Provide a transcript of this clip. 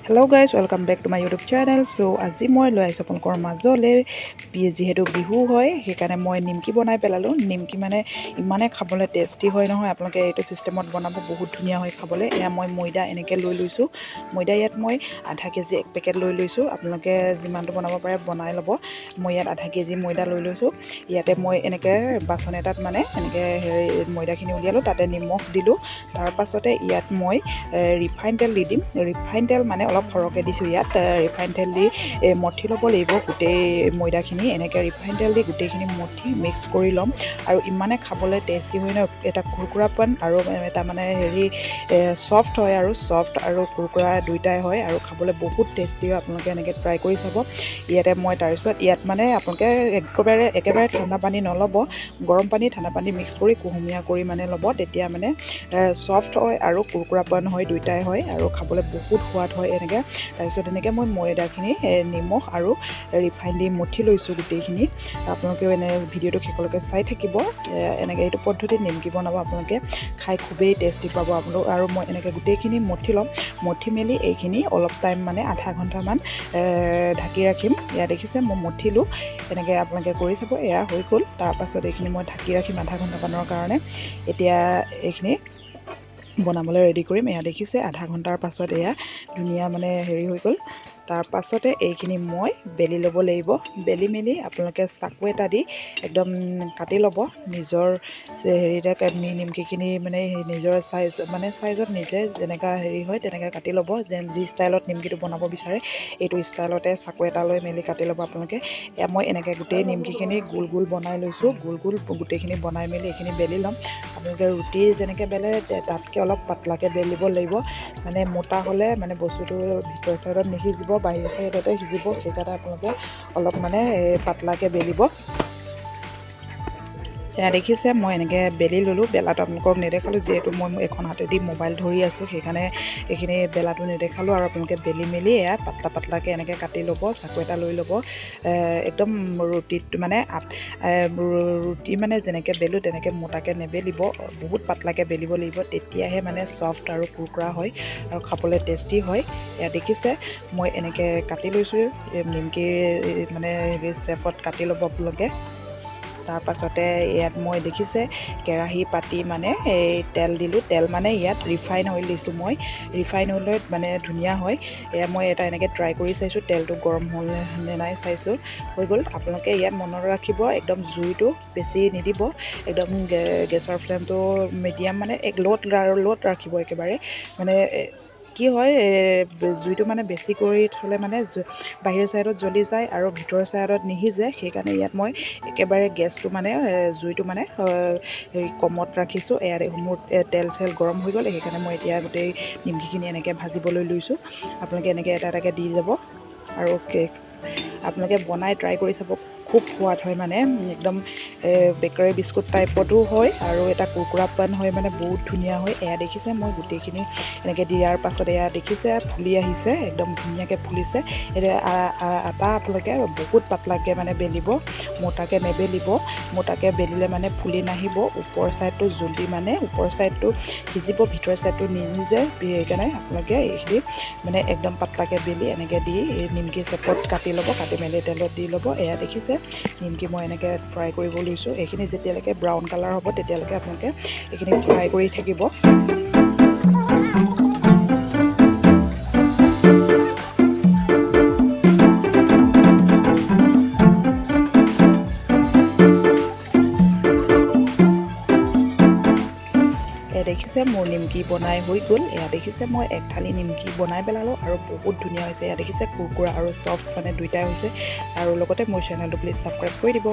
Hello guys, welcome back to my YouTube channel. So আজি মই লৈ আহিছোঁ আপোনালোকৰ মাজলে যিহেতু বিহু হয় সেইকাৰণে মই নিমকি বনাই পেলালোঁ। নিমকি মানে ইমানে খাবলৈ টেষ্টি হয় নহয়, আপোনালোকে এইটো চিষ্টেমত বনাব, বহুত ধুনীয়া হয় খাবলৈ। এয়া মই ময়দা এনেকৈ লৈ লৈছোঁ। ময়দা ইয়াত মই আধা কেজি এক পেকেট লৈ লৈছোঁ। আপোনালোকে যিমানটো বনাব পাৰে বনাই ল'ব। মই ইয়াত আধা কেজি ময়দা লৈ লৈছোঁ। ইয়াতে মই এনেকৈ বাচন এটাত মানে এনেকৈ ময়দাখিনি উলিয়ালোঁ, তাতে নিমখ দিলোঁ। তাৰ পাছতে ইয়াত মই ৰিফাইন তেল দি দিম। ৰিফাইন তেল মানে অলপ সৰহকৈ দিছোঁ। ইয়াত ৰিফাইন তেল দি মঠি ল'ব লাগিব গোটেই ময়দাখিনি। এনেকৈ ৰিফাইন তেল দি গোটেইখিনি মঠি মিক্স কৰি ল'ম। আৰু ইমানে খাবলৈ টেষ্টি হয় ন, এটা কুৰকুৰাপন আৰু এটা মানে চফ্ট হয়, আৰু চফ্ট আৰু কুৰকুৰা দুইটাই হয় আৰু খাবলৈ বহুত টেষ্টি হয়। আপোনালোকে এনেকৈ ট্ৰাই কৰি চাব। ইয়াতে মই তাৰপিছত ইয়াত মানে আপোনালোকে একেবাৰে ঠাণ্ডা পানী নল'ব, গৰম পানী ঠাণ্ডা পানী মিক্স কৰি কুহুমীয়া কৰি মানে ল'ব। তেতিয়া মানে চফ্ট হয় আৰু কুৰকুৰাপন হয়, দুইটাই হয় আৰু খাবলৈ বহুত সোৱাদ হয় এনেকৈ। তাৰপিছত এনেকৈ মই ময়দাখিনি নিমখ আৰু ৰিফাইন দি মঠি লৈছোঁ গোটেইখিনি। আপোনালোকেও এনে ভিডিঅ'টো শেষলৈকে চাই থাকিব। এনেকৈ এইটো পদ্ধতিত নিমকি বনাব, আপোনালোকে খাই খুবেই টেষ্টি পাব আপোনালোক। আৰু মই এনেকৈ গোটেইখিনি মঠি ল'ম। মঠি মেলি এইখিনি অলপ টাইম মানে আধা ঘণ্টামান ঢাকি ৰাখিম। এয়া দেখিছে মই মঠিলোঁ, এনেকৈ আপোনালোকে কৰি চাব। এয়া হৈ গ'ল। তাৰপাছত এইখিনি মই ঢাকি ৰাখিম আধা ঘণ্টামানৰ কাৰণে। এতিয়া এইখিনি বনাবলৈ ৰেডি কৰিম। এয়া দেখিছে আধা ঘণ্টাৰ পাছত এয়া ধুনীয়া মানে হৈ গ'ল। তাৰ পাছতে এইখিনি মই বেলি ল'ব লাগিব। বেলি মেলি আপোনালোকে চাকু এটা দি একদম কাটি ল'ব নিজৰ নিমকিখিনি মানে নিজৰ চাইজত নিজে যেনেকুৱা হয় তেনেকৈ কাটি ল'ব। যি ষ্টাইলত নিমকিটো বনাব বিচাৰে এইটো ষ্টাইলতে চাকু এটা লৈ মেলি কাটি ল'ব আপোনালোকে। মই এনেকৈ গোটেই নিমকিখিনি গোল গোল বনাই লৈছোঁ। গোল গোল গোটেইখিনি বনাই মেলি এইখিনি বেলি ল'ম। আপোনালোকে ৰুটি যেনেকৈ বেলে তাতকৈ অলপ পাতলাকৈ বেলিব লাগিব। মানে মোটা হ'লে মানে বস্তুটো ভিতৰ চাইডত নিসিজিব, বাহিৰ চাইডতে সিজিব। সেইকাৰণে আপোনালোকে অলপ মানে পাতলাকৈ বেলিব। এয়া দেখিছে মই এনেকৈ বেলি ল'লোঁ। বেলাটো আপোনালোকক নেদেখালোঁ, যিহেতু মই এখন হাতেদি মোবাইল ধৰি আছোঁ, সেইকাৰণে এইখিনি বেলাটো নেদেখালোঁ। আৰু আপোনালোকে বেলি মেলি এয়া পাতলাকৈ এনেকৈ কাটি ল'ব। চাকু এটা লৈ ল'ব। একদম ৰুটি মানে যেনেকৈ বেলোঁ তেনেকৈ মোটাকৈ নেবেলিব, বহুত পাতলাকৈ বেলিব লাগিব। তেতিয়াহে মানে চফ্ট আৰু কুৰকুৰা হয় আৰু খাবলৈ টেষ্টি হয়। এয়া দেখিছে মই এনেকৈ কাটি লৈছোঁ। নিমকিৰ মানে চেপত কাটি ল'ব আপোনালোকে। তাৰপাছতে ইয়াত মই দেখিছে কেৰাহী পাতি মানে তেল দিলোঁ। তেল মানে ইয়াত ৰিফাইন অইল দিছোঁ মই। ৰিফাইন অইলত মানে ধুনীয়া হয়। এয়া মই এটা এনেকৈ ট্ৰাই কৰি চাইছোঁ, তেলটো গৰম হ'ল নে নাই চাইছোঁ। হৈ গ'ল। আপোনালোকে ইয়াত মনত ৰাখিব, একদম জুইটো বেছি নিদিব। একদম গেছৰ ফ্লেমটো মিডিয়াম মানে লোত ৰাখিব একেবাৰে। মানে কি হয়, জুইটো মানে বেছি কৰি থ'লে মানে বাহিৰৰ চাইডত জ্বলি যায় আৰু ভিতৰৰ চাইডত নিসিজে। সেইকাৰণে ইয়াত মই একেবাৰে গেছটো মানে জুইটো মানে কমত ৰাখিছোঁ। মোৰ তেল চেল গৰম হৈ গ'ল। সেইকাৰণে মই এতিয়া গোটেই নিমকিখিনি এনেকৈ ভাজিবলৈ লৈছোঁ। আপোনালোকে এনেকৈ এটা এটাকৈ দি যাব আৰু আপোনালোকে বনাই ট্ৰাই কৰি চাব। খুব সোৱাদ হয়, মানে একদম বেকাৰী বিস্কুট টাইপতো হয় আৰু এটা কুৰকুৰাপন হয়, মানে বহুত ধুনীয়া হয়। এয়া দেখিছে মই গোটেইখিনি এনেকৈ দিয়াৰ পাছত এয়া দেখিছে ফুলি আহিছে, একদম ধুনীয়াকৈ ফুলিছে। এতিয়া আটা আপোনালোকে বহুত পাতলাকৈ মানে বেলিব, মোটাকৈ নেবেলিব। মোটাকৈ বেলিলে মানে ফুলি নাহিব। ওপৰ ছাইডটো জল্দি মানে ওপৰ ছাইডটো সিজিব, ভিতৰ ছাইডটো নিসিজে। সেইকাৰণে আপোনালোকে এইখিনি মানে একদম পাতলাকৈ বেলি এনেকৈ দি নিমকি চেপত কাটি ল'ব। কাটি মেলি তেলত দি ল'ব। এয়া দেখিছে নিমকি মই এনেকৈ ফ্ৰাই কৰিব লৈছোঁ। এইখিনি যেতিয়ালৈকে ব্ৰাউন কালাৰ হ'ব তেতিয়ালৈকে আপোনালোকে এইখিনি ফ্ৰাই কৰি থাকিব। দেখিছে মোৰ নিমকি বনাই হৈ গ'ল। এয়া দেখিছে মই এক থালি নিমকি বনাই পেলালোঁ আৰু বহুত ধুনীয়া হৈছে। এয়া দেখিছে কুৰকুৰা আৰু চফ্ট মানে দুইটাই হৈছে। আৰু লগতে মোৰ চেনেলটো প্লিজ ছাবস্ক্ৰাইব কৰি দিব।